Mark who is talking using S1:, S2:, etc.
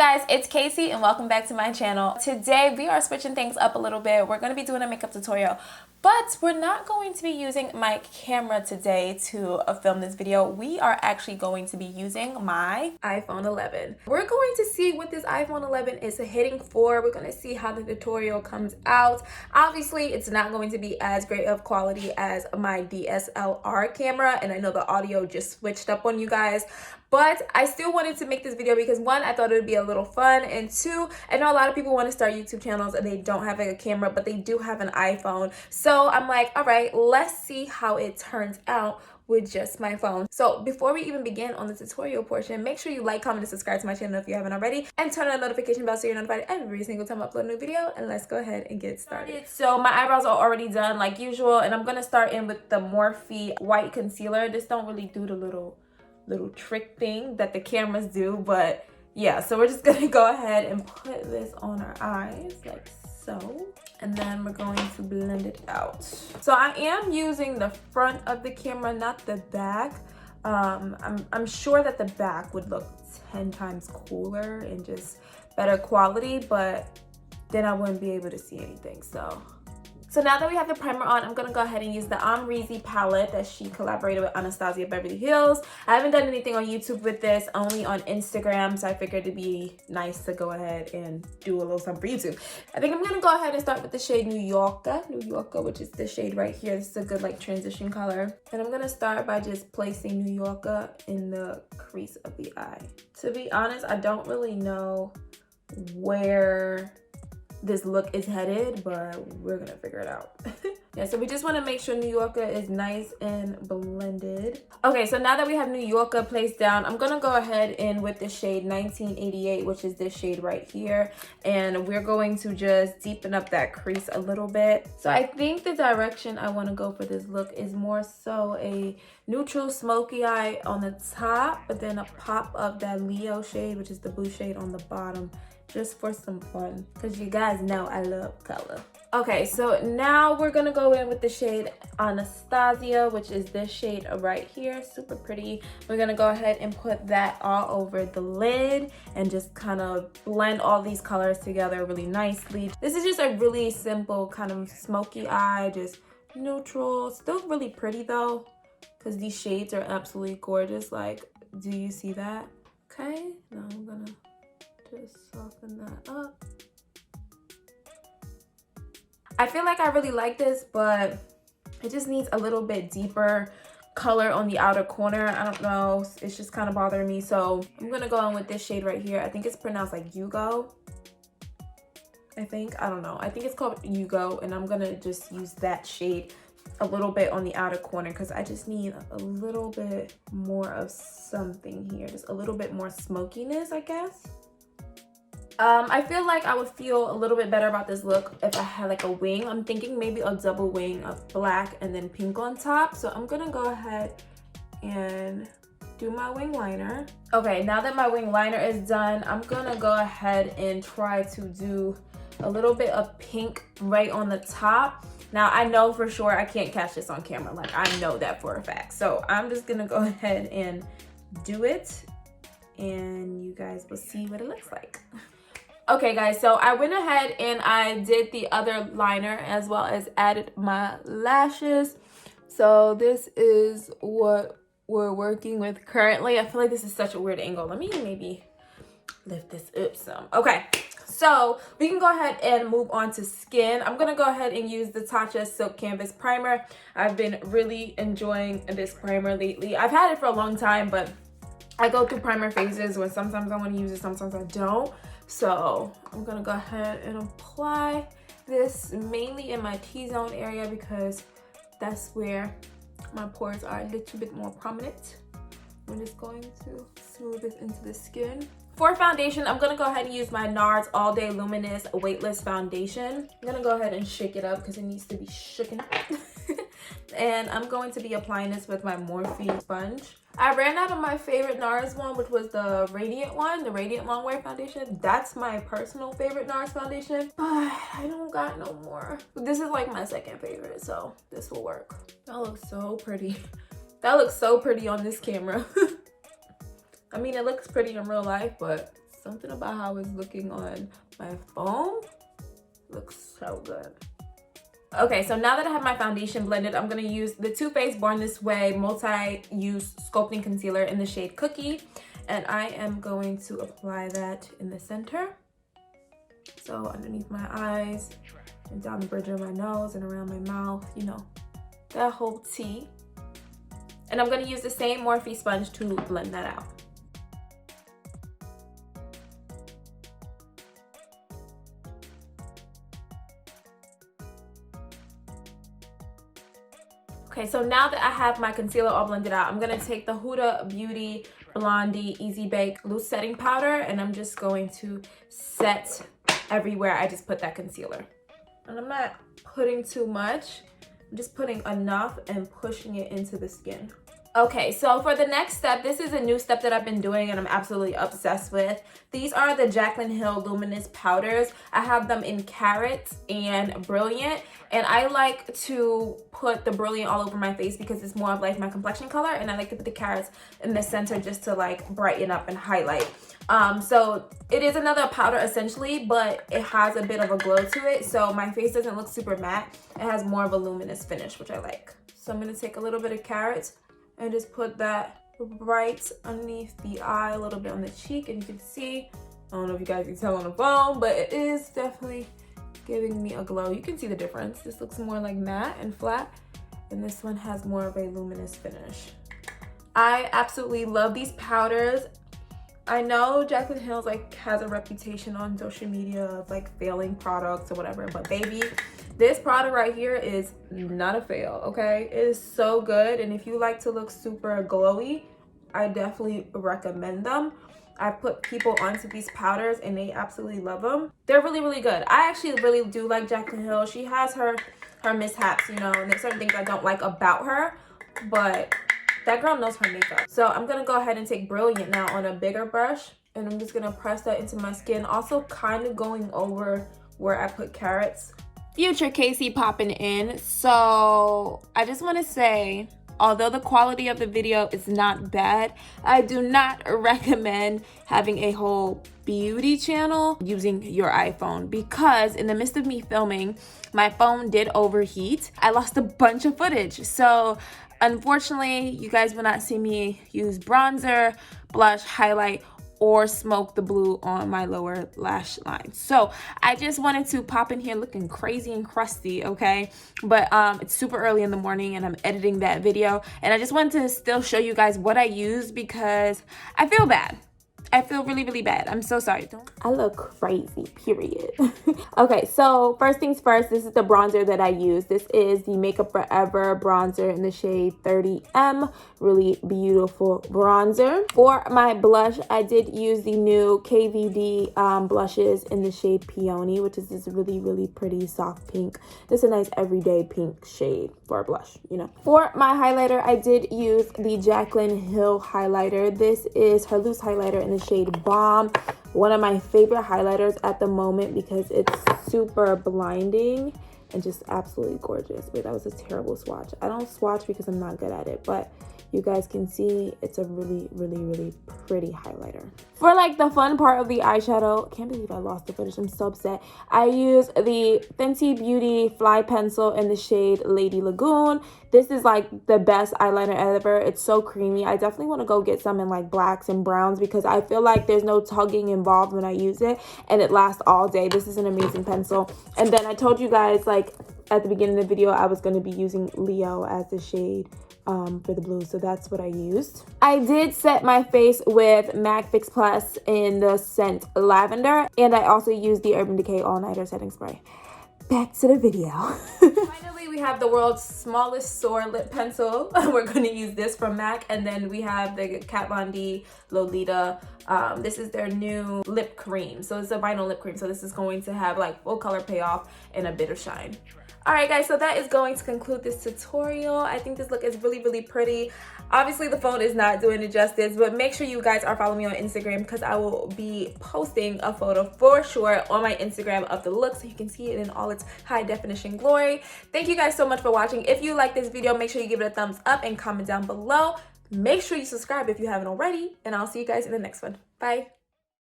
S1: guys, it's Casey and welcome back to my channel. Today we are switching things up a little bit. We're going to be doing a makeup tutorial, but we're not going to be using my camera today to film this video. We are actually going to be using my iPhone 11. We're going to see what this iPhone 11 is hitting for. We're going to see how the tutorial comes out. Obviously, it's not going to be as great of quality as my DSLR camera, and I know the audio just switched up on you guys. But I still wanted to make this video because one, I thought it would be a little fun, and two, I know a lot of people want to start YouTube channels and they don't have like a camera, but they do have an iPhone. So I'm like, all right, let's see how it turns out with just my phone. So before we even begin on the tutorial portion, make sure you like, comment, and subscribe to my channel if you haven't already, and turn on the notification bell so you're notified every single time I upload a new video. And let's go ahead and get started. So my eyebrows are already done like usual, and I'm gonna start in with the Morphe white concealer. This don't really do the little trick thing that the cameras do, but yeah, so we're just gonna go ahead and put this on our eyes like so, and then we're going to blend it out. So I am using the front of the camera, not the back. I'm sure that the back would look 10 times cooler and just better quality, but then I wouldn't be able to see anything. So now that we have the primer on, I'm gonna go ahead and use the Amrezy palette that she collaborated with Anastasia Beverly Hills. I haven't done anything on YouTube with this, only on Instagram, so I figured it'd be nice to go ahead and do a little something for YouTube. I think I'm gonna go ahead and start with the shade New Yorker, which is the shade right here. This is a good like transition color. And I'm gonna start by just placing New Yorker in the crease of the eye. To be honest, I don't really know where this look is headed, but we're gonna figure it out. Yeah, so we just want to make sure New Yorker is nice and blended. Okay, so now that we have New Yorker placed down, I'm gonna go ahead in with the shade 1988, which is this shade right here, and we're going to just deepen up that crease a little bit. So I think the direction I want to go for this look is more so a neutral smoky eye on the top, but then a pop of that Leo shade, which is the blue shade, on the bottom, just for some fun, because you guys know I love color. Okay, so now we're gonna go in with the shade Anastasia, which is this shade right here, super pretty. We're gonna go ahead and put that all over the lid and just kind of blend all these colors together really nicely. This is just a really simple kind of smoky eye, just neutral, still really pretty though, because these shades are absolutely gorgeous. Like, do you see that? Okay, now I'm gonna just soften that up. I feel like I really like this, but it just needs a little bit deeper color on the outer corner. I don't know, it's just kind of bothering me. So I'm gonna go in with this shade right here. I think it's pronounced like Yugo. I don't know. I think it's called Yugo, and I'm gonna just use that shade a little bit on the outer corner because I just need a little bit more of something here. Just a little bit more smokiness, I guess. I feel like I would feel a little bit better about this look if I had like a wing. I'm thinking maybe a double wing of black and then pink on top. So I'm gonna go ahead and do my wing liner. Okay, now that my wing liner is done, I'm gonna go ahead and try to do a little bit of pink right on the top. Now I know for sure I can't catch this on camera. Like, I know that for a fact. So I'm just gonna go ahead and do it, and you guys will see what it looks like. Okay guys, so I went ahead and I did the other liner as well as added my lashes. So this is what we're working with currently. I feel like this is such a weird angle. Let me maybe lift this up some. Okay, so we can go ahead and move on to skin. I'm gonna go ahead and use the Tatcha Silk Canvas Primer. I've been really enjoying this primer lately. I've had it for a long time, but I go through primer phases where sometimes I want to use it, sometimes I don't. So I'm gonna go ahead and apply this mainly in my T-zone area because that's where my pores are a little bit more prominent. I'm just going to smooth this into the skin. For foundation, I'm gonna go ahead and use my Nars All Day Luminous Weightless Foundation. I'm gonna go ahead and shake it up because it needs to be shaken. And I'm going to be applying this with my Morphe sponge. I ran out of my favorite Nars one, which was the Radiant one, the Radiant Longwear Foundation. That's my personal favorite Nars foundation, but I don't got no more. This is like my second favorite, so this will work. That looks so pretty. That looks so pretty on this camera. I mean, it looks pretty in real life, but Something about how it's looking on my phone looks so good. Okay, so now that I have my foundation blended, I'm gonna use the Too Faced Born This Way multi-use sculpting concealer in the shade Cookie, and I am going to apply that in the center. So underneath my eyes and down the bridge of my nose and around my mouth, you know, that whole T. And I'm gonna use the same Morphe sponge to blend that out. Okay, so now that I have my concealer all blended out, I'm gonna take the Huda Beauty Blondie Easy Bake Loose Setting Powder, and I'm just going to set everywhere I just put that concealer. And I'm not putting too much, I'm just putting enough and pushing it into the skin. Okay, so for the next step, this is a new step that I've been doing and I'm absolutely obsessed with. These are the Jaclyn Hill Luminous powders. I have them in Carats and Brilliant, and I like to put the Brilliant all over my face because it's more of like my complexion color, and I like to put the Carats in the center just to like brighten up and highlight. So it is another powder essentially, but it has a bit of a glow to it, so my face doesn't look super matte. It has more of a luminous finish, which I like. So I'm gonna take a little bit of Carats and just put that right underneath the eye, a little bit on the cheek, and you can see, I don't know if you guys can tell on the phone, but it is definitely giving me a glow. You can see the difference. This looks more like matte and flat, and this one has more of a luminous finish. I absolutely love these powders. I know Jaclyn Hill like has a reputation on social media of like failing products or whatever, but baby, this product right here is not a fail, okay? It is so good, and if you like to look super glowy, I definitely recommend them. I put people onto these powders and they absolutely love them. They're really, really good. I actually really do like Jaclyn Hill. She has her mishaps, you know, and there's certain things I don't like about her, but that girl knows her makeup. So I'm gonna go ahead and take Brilliant now on a bigger brush, and I'm just gonna press that into my skin, also kind of going over where I put Carats. Future Casey popping in. So I just want to say, although the quality of the video is not bad, I do not recommend having a whole beauty channel using your iPhone, because in the midst of me filming, my phone did overheat. I lost a bunch of footage. So unfortunately, you guys will not see me use bronzer, blush, highlight, or smoke the blue on my lower lash line. So I just wanted to pop in here looking crazy and crusty, okay? But it's super early in the morning and I'm editing that video, and I just wanted to still show you guys what I use because I feel bad. I feel really, really bad. I'm so sorry. I look crazy, period. Okay, so first things first, this is the bronzer that I use. This is the Makeup Forever bronzer in the shade 30M. Really beautiful bronzer. For my blush, I did use the new KVD blushes in the shade Peony, which is this really, really pretty soft pink. This is a nice everyday pink shade for a blush, you know. For my highlighter, I did use the Jaclyn Hill highlighter. This is her loose highlighter in the shade Bomb. One of my favorite highlighters at the moment because it's super blinding and just absolutely gorgeous. Wait, that was a terrible swatch. I don't swatch because I'm not good at it, but you guys can see it's a really, really, really pretty highlighter. For like the fun part of the eyeshadow, I can't believe I lost the footage. I'm so upset. I use the Fenty Beauty Flypencil in the shade Lady Lagoon. This is like the best eyeliner ever. It's so creamy. I definitely want to go get some in like blacks and browns because I feel like there's no tugging involved when I use it, and it lasts all day. This is an amazing pencil. And then I told you guys like at the beginning of the video I was going to be using Leo as the shade for the blue, so that's what I used. I did set my face with MAC Fix Plus in the scent Lavender, and I also used the Urban Decay All Nighter setting spray. Back to the video. Finally, we have the world's smallest Soar lip pencil. We're going to use this from MAC, and then we have the Kat Von D Lolita. This is their new lip cream, so it's a vinyl lip cream, so this is going to have like full color payoff and a bit of shine. Alright guys, so that is going to conclude this tutorial. I think this look is really, really pretty. Obviously the phone is not doing it justice, but make sure you guys are following me on Instagram because I will be posting a photo for sure on my Instagram of the look so you can see it in all its high definition glory. Thank you guys so much for watching. If you like this video, make sure you give it a thumbs up and comment down below. Make sure you subscribe if you haven't already, and I'll see you guys in the next one. Bye.